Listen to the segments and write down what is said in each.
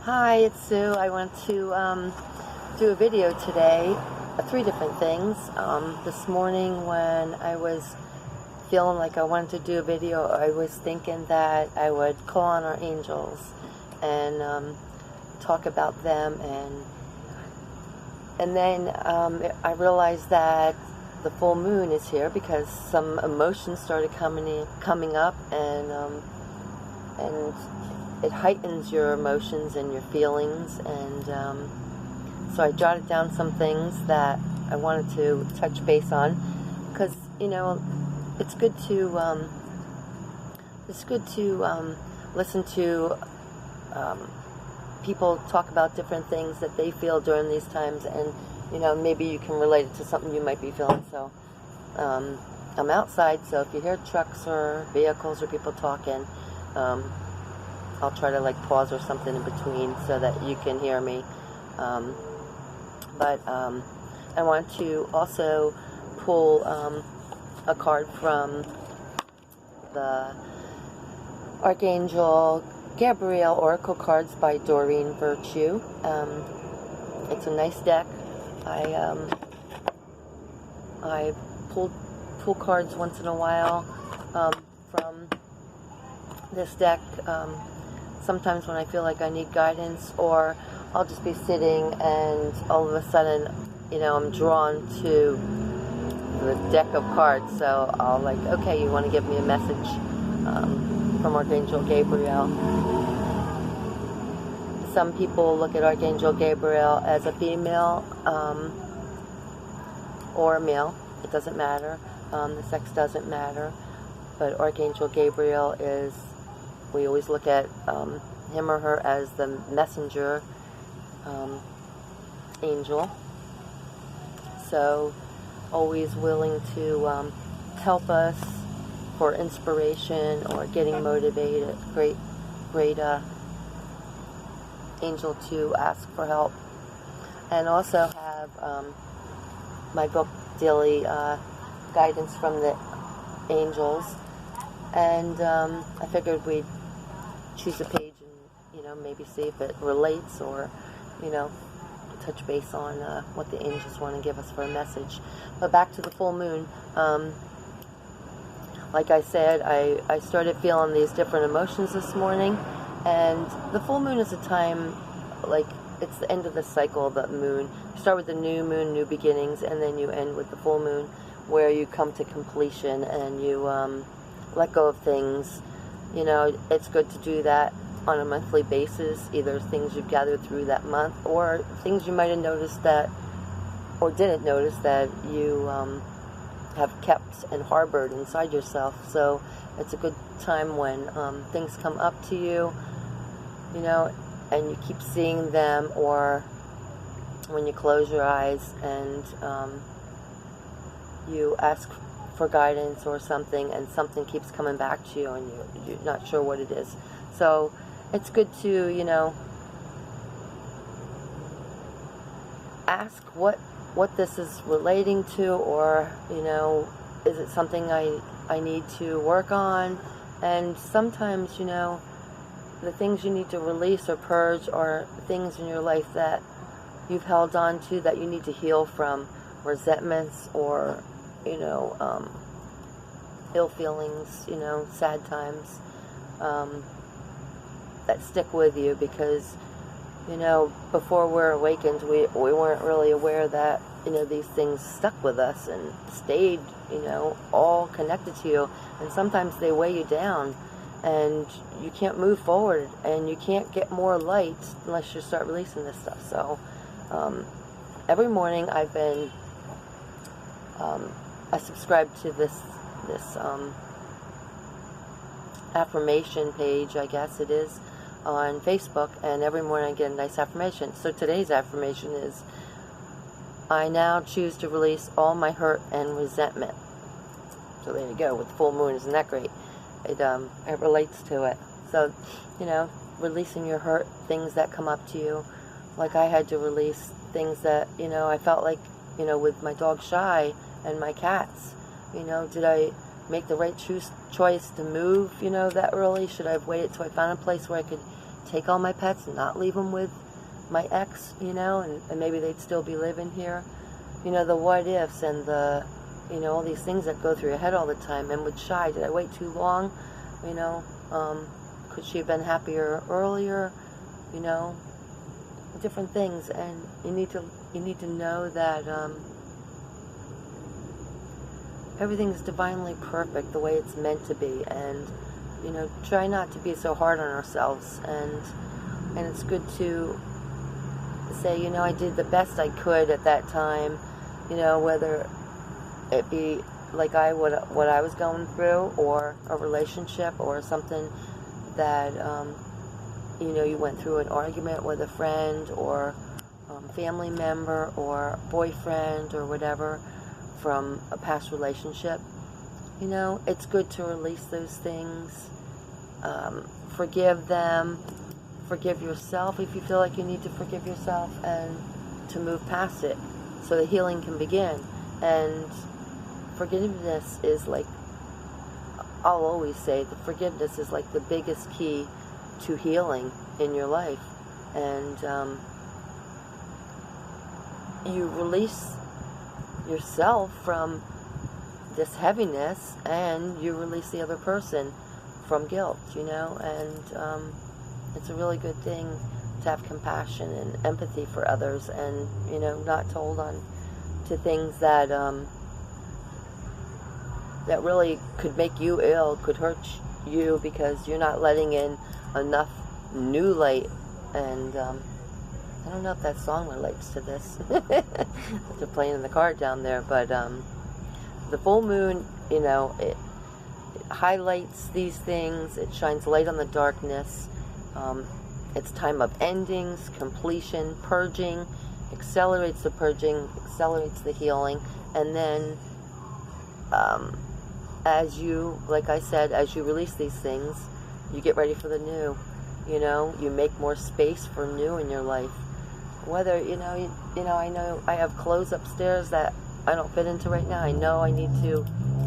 Hi, it's Sue. I want to do a video today, 3 different things. This morning when I was feeling like I wanted to do a video, I was thinking that I would call on our angels and talk about them, and then I realized that the full moon is here because some emotions started coming up, and it heightens your emotions and your feelings, and so I jotted down some things that I wanted to touch base on, because it's good to listen to people talk about different things that they feel during these times, and maybe you can relate it to something you might be feeling. So I'm outside, so if you hear trucks or vehicles or people talking, I'll try to pause or something in between so that you can hear me. But I want to also pull a card from the Archangel Gabriel Oracle Cards by Doreen Virtue. It's a nice deck. I pull cards once in a while from this deck. Sometimes when I feel like I need guidance, or I'll just be sitting and all of a sudden, I'm drawn to the deck of cards. So I'll okay, you want to give me a message from Archangel Gabriel. Some people look at Archangel Gabriel as a female or a male. It doesn't matter. The sex doesn't matter. But Archangel Gabriel is, we always look at him or her as the messenger angel. So always willing to help us for inspiration or getting motivated. Great angel to ask for help. And also have my book daily guidance from the angels. And I figured we'd choose a page and maybe see if it relates, or touch base on what the angels want to give us for a message. But back to the full moon. Like I said, I started feeling these different emotions this morning, and the full moon is a time, it's the end of the cycle of the moon. You start with the new moon, new beginnings, and then you end with the full moon, where you come to completion and you let go of things. It's good to do that on a monthly basis, either things you've gathered through that month, or things you might have noticed that, or didn't notice, that you have kept and harbored inside yourself. So it's a good time when things come up to you, and you keep seeing them, or when you close your eyes and you ask for guidance or something, and something keeps coming back to you, and you're not sure what it is. So it's good to, ask what this is relating to, or, is it something I need to work on? And sometimes, the things you need to release or purge are things in your life that you've held on to, that you need to heal from, resentments, or ill feelings, sad times that stick with you, because before we're awakened, we weren't really aware that these things stuck with us and stayed all connected to you, and sometimes they weigh you down, and you can't move forward, and you can't get more light unless you start releasing this stuff. So every morning I've been I subscribe to this affirmation page, I guess it is, on Facebook, and every morning I get a nice affirmation. So today's affirmation is, I now choose to release all my hurt and resentment. So there you go, with the full moon. Isn't that great? It relates to it. So, releasing your hurt, things that come up to you. Like I had to release things that, I felt like, with my dog Shy and my cats, did I make the right choice to move, that early? Should I have waited till I found a place where I could take all my pets and not leave them with my ex, you know, and maybe they'd still be living here. You know, the what ifs and the, you know, all these things that go through your head all the time. And with Shy, did I wait too long? You know, could she have been happier earlier? You know, different things. And you need to know that everything's divinely perfect the way it's meant to be. And, you know, try not to be so hard on ourselves. And it's good to say, you know, I did the best I could at that time, you know, whether it be like what I was going through, or a relationship, or something that, you know, you went through an argument with a friend, or family member, or boyfriend, or whatever, from a past relationship. You know, it's good to release those things, forgive them, forgive yourself if you feel like you need to forgive yourself, and to move past it so the healing can begin. And forgiveness is like, I'll always say, the forgiveness is like the biggest key to healing in your life. And you release yourself from this heaviness, and you release the other person from guilt, you know. And it's a really good thing to have compassion and empathy for others, and, you know, not to hold on to things that that really could make you ill, could hurt you, because you're not letting in enough new light. And I don't know if that song relates to this. They're playing in the car down there, but the full moon, you know, it highlights these things. It shines light on the darkness. It's time of endings, completion, purging, accelerates the purging, accelerates the healing. And then as you, like I said, as you release these things, you get ready for the new. You know, you make more space for new in your life. Whether, you know, I know I have clothes upstairs that I don't fit into right now. I know I need to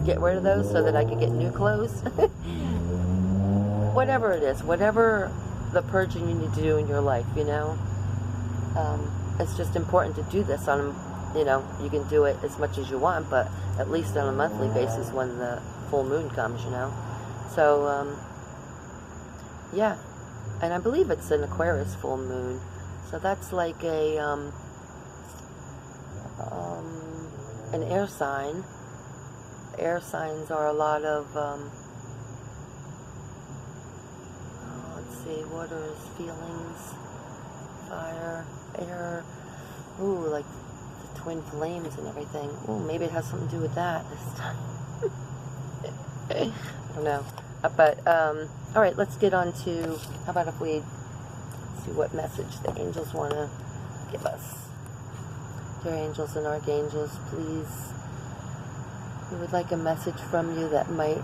get rid of those so that I can get new clothes. Whatever it is, whatever the purging you need to do in your life, you know. It's just important to do this on, you know, you can do it as much as you want, but at least on a monthly basis when the full moon comes, you know. So, yeah. And I believe it's an Aquarius full moon. So that's like a, an air sign. Air signs are a lot of, let's see, water is feelings, fire, air, ooh, like the twin flames and everything. Ooh, maybe it has something to do with that this time. I don't know. But, all right, let's get on to, how about if we see what message the angels want to give us. Dear angels and archangels, please, we would like a message from you that might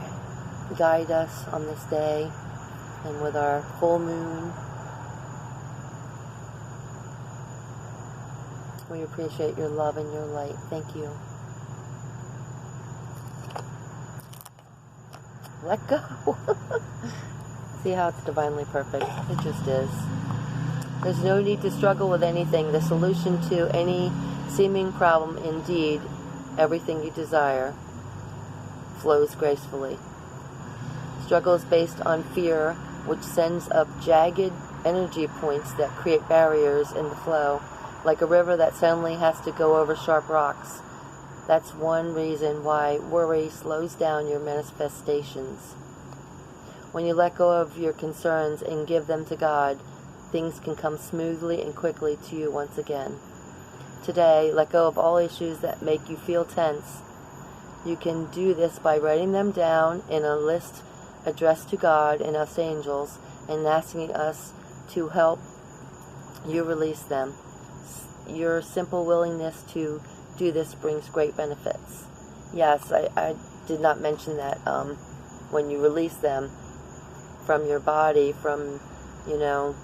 guide us on this day and with our full moon. We appreciate your love and your light. Thank you. Let go. See how it's divinely perfect? It just is. There's no need to struggle with anything. The solution to any seeming problem, indeed, everything you desire, flows gracefully. Struggle is based on fear, which sends up jagged energy points that create barriers in the flow, like a river that suddenly has to go over sharp rocks. That's one reason why worry slows down your manifestations. When you let go of your concerns and give them to God, things can come smoothly and quickly to you once again. Today, let go of all issues that make you feel tense. You can do this by writing them down in a list addressed to God and us angels, and asking us to help you release them. Your simple willingness to do this brings great benefits. Yes, I did not mention that when you release them from your body, from, you know,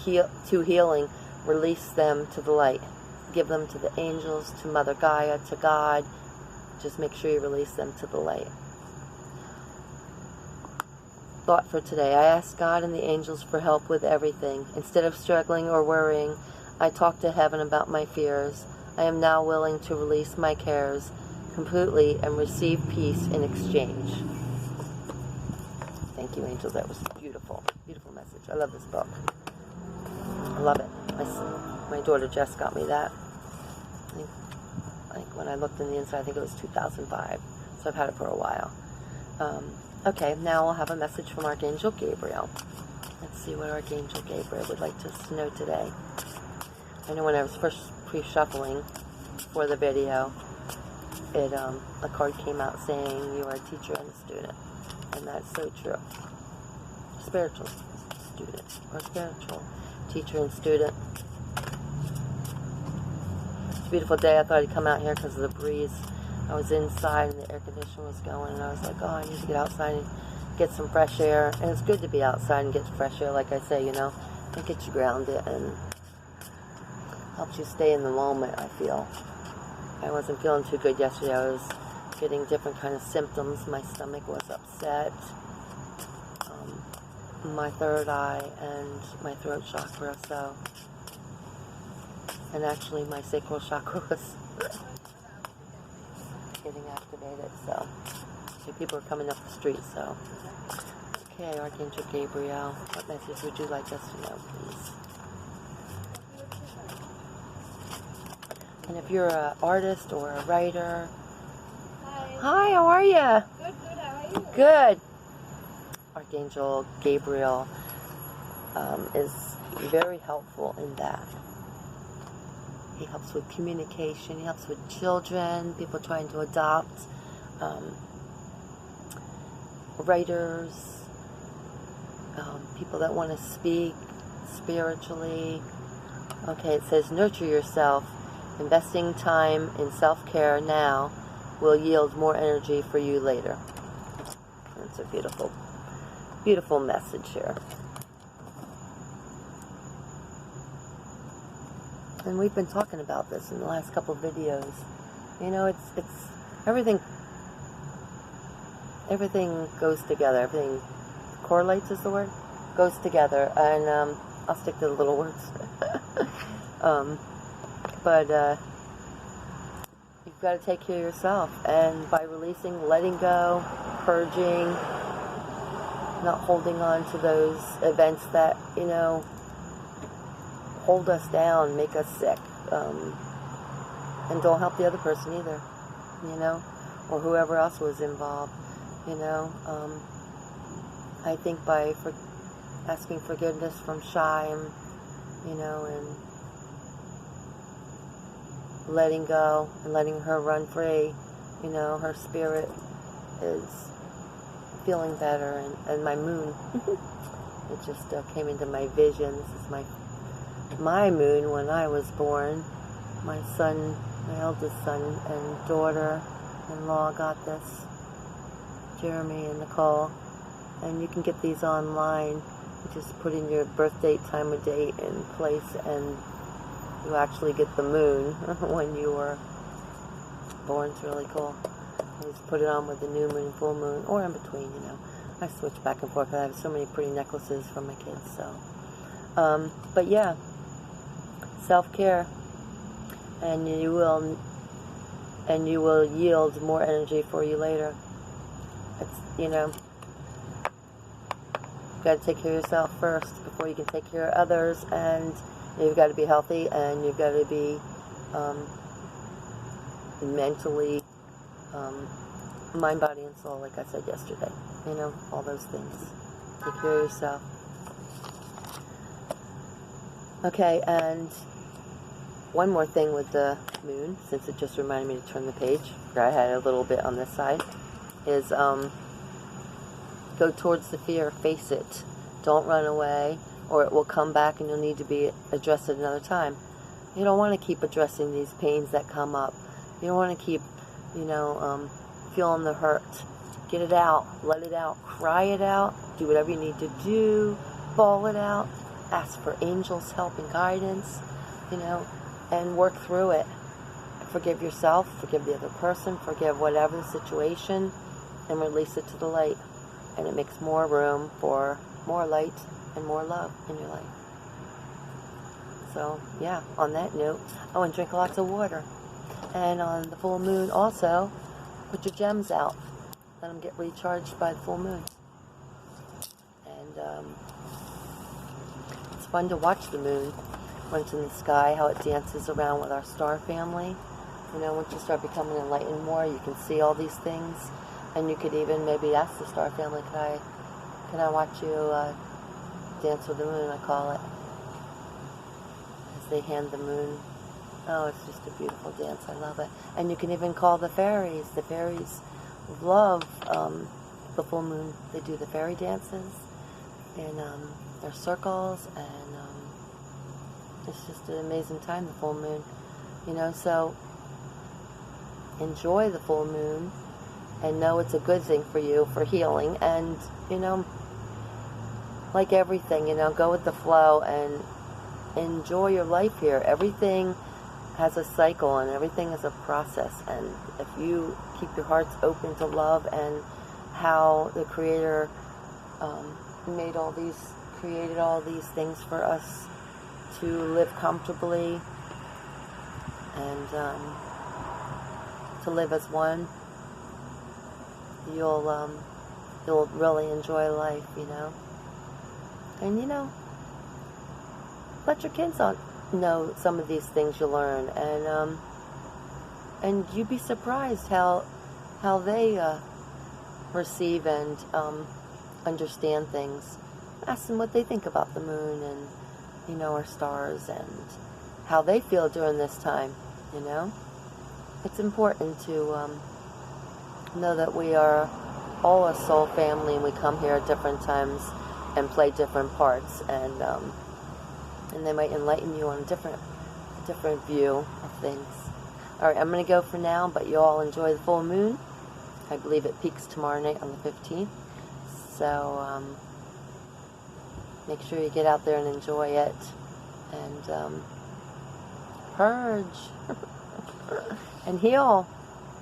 to healing, release them to the light. Give them to the angels, to Mother Gaia, to God. Just make sure you release them to the light. thought for today. I asked God and the angels for help with everything. Instead of struggling or worrying, I talked to heaven about my fears. I am now willing to release my cares completely and receive peace in exchange. Thank you, angels. That was beautiful. Beautiful message. I love this book. I love it. My daughter Jess got me that. Like when I looked in the inside, I think it was 2005. So I've had it for a while. Okay, now I'll have a message from Archangel Gabriel. Let's see what Archangel Gabriel would like us to know today. I know when I was first pre-shuffling for the video, a card came out saying you are a teacher and a student. And that's so true. Spiritual student, or spiritual teacher and student. It's a beautiful day. I thought I'd come out here because of the breeze. I was inside and the air conditioner was going, and I was like, oh, I need to get outside and get some fresh air. And it's good to be outside and get fresh air, like I say, you know. It gets you grounded and helps you stay in the moment, I feel. I wasn't feeling too good yesterday. I was getting different kind of symptoms. My stomach was upset. My third eye and my throat chakra, so. And actually my sacral chakra was getting activated, so people are coming up the street, so. Okay, Archangel Gabriel, what message would you like us to know, please? And if you're an artist or a writer... Hi, how are you? Good, how are you? Good. Archangel Gabriel is very helpful in that. He helps with communication, he helps with children, people trying to adopt, writers, people that want to speak spiritually. Okay, it says nurture yourself. Investing time in self-care now will yield more energy for you later. That's a beautiful, beautiful message here. And we've been talking about this in the last couple of videos. You know, it's everything goes together. Everything correlates is the word? Goes together. And I'll stick to the little words. But you've got to take care of yourself. And by releasing, letting go, purging, not holding on to those events that, you know, hold us down, make us sick, and don't help the other person either, you know, or whoever else was involved, you know. I think by asking forgiveness from Shy, and, you know, and letting go and letting her run free, you know, her spirit is feeling better, and my moon, it just came into my vision. This is my moon when I was born. My son, my eldest son and daughter-in-law got this, Jeremy and Nicole, and you can get these online. You just put in your birth date, time of date, and place, and you actually get the moon when you were born. It's really cool. You just put it on with the new moon, full moon, or in between, you know. I switch back and forth. I have so many pretty necklaces for my kids, so. But yeah, self-care, and you will yield more energy for you later. It's, you know, you've got to take care of yourself first before you can take care of others, and you've got to be healthy, and you've got to be mentally, mind, body, and soul, like I said yesterday. You know, all those things. Take care of yourself. Okay, and one more thing with the moon, since it just reminded me to turn the page. I had a little bit on this side. Is go towards the fear, face it. Don't run away, or it will come back and you'll need to be addressed at another time. You don't want to keep addressing these pains that come up. You don't want to keep, you know, feeling the hurt. Get it out, let it out, cry it out, do whatever you need to do, bawl it out, ask for angels' help and guidance, you know, and work through it. Forgive yourself, forgive the other person, forgive whatever the situation, and release it to the light. and it makes more room for more light and more love in your life. So, yeah, on that note, oh, and drink lots of water. And on the full moon, also, put your gems out. Let them get recharged by the full moon. And it's fun to watch the moon when it's in the sky, how it dances around with our star family. You know, once you start becoming enlightened more, you can see all these things. And you could even maybe ask the star family, can I watch you dance with the moon, I call it. As they hand the moon. Oh, it's just a beautiful dance. I love it. And you can even call the fairies. The fairies love the full moon. They do the fairy dances in their circles, and it's just an amazing time, the full moon. You know, so enjoy the full moon and know it's a good thing for you, for healing. And, you know, like everything, you know, go with the flow and enjoy your life here. Everything has a cycle and everything is a process, and if you keep your hearts open to love and how the Creator created all these things for us to live comfortably and to live as one, you'll really enjoy life, you know. And, you know, let your kids know some of these things you learn, and you'd be surprised how they receive and understand things. Ask them what they think about the moon and, you know, our stars, and how they feel during this time, you know. It's important to know that we are all a soul family, and we come here at different times and play different parts, and they might enlighten you on a different view of things. Alright, I'm going to go for now, but you all enjoy the full moon. I believe it peaks tomorrow night on the 15th. So, make sure you get out there and enjoy it. And, purge. And heal.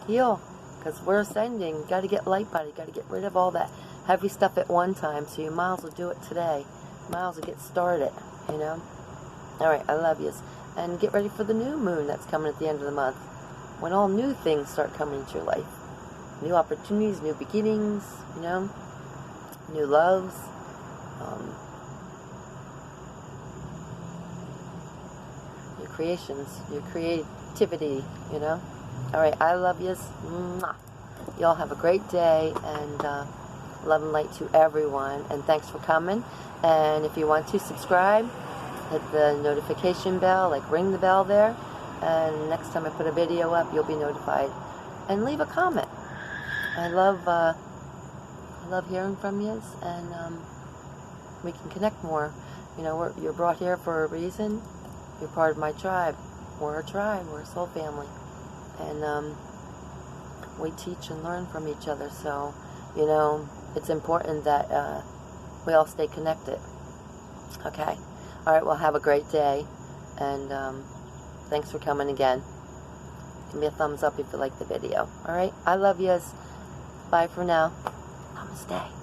Heal. Because we're ascending. You got to get light body. You got to get rid of all that heavy stuff at one time. So you might as well do it today. You might as well get started, you know. Alright, I love yous. And get ready for the new moon that's coming at the end of the month, when all new things start coming into your life. New opportunities, new beginnings, you know, new loves, new creations, new creativity, you know. Alright, I love yous. Mwah. Y'all have a great day, and love and light to everyone. And thanks for coming. And if you want to subscribe, hit the notification bell, like ring the bell there, and next time I put a video up, you'll be notified. And leave a comment. I love hearing from you, and we can connect more. You know, you're brought here for a reason. You're part of my tribe. We're a tribe. We're a soul family, and we teach and learn from each other. So, you know, it's important that we all stay connected. Okay. Alright, well, have a great day, and thanks for coming again. Give me a thumbs up if you like the video. Alright, I love yous. Bye for now. Namaste.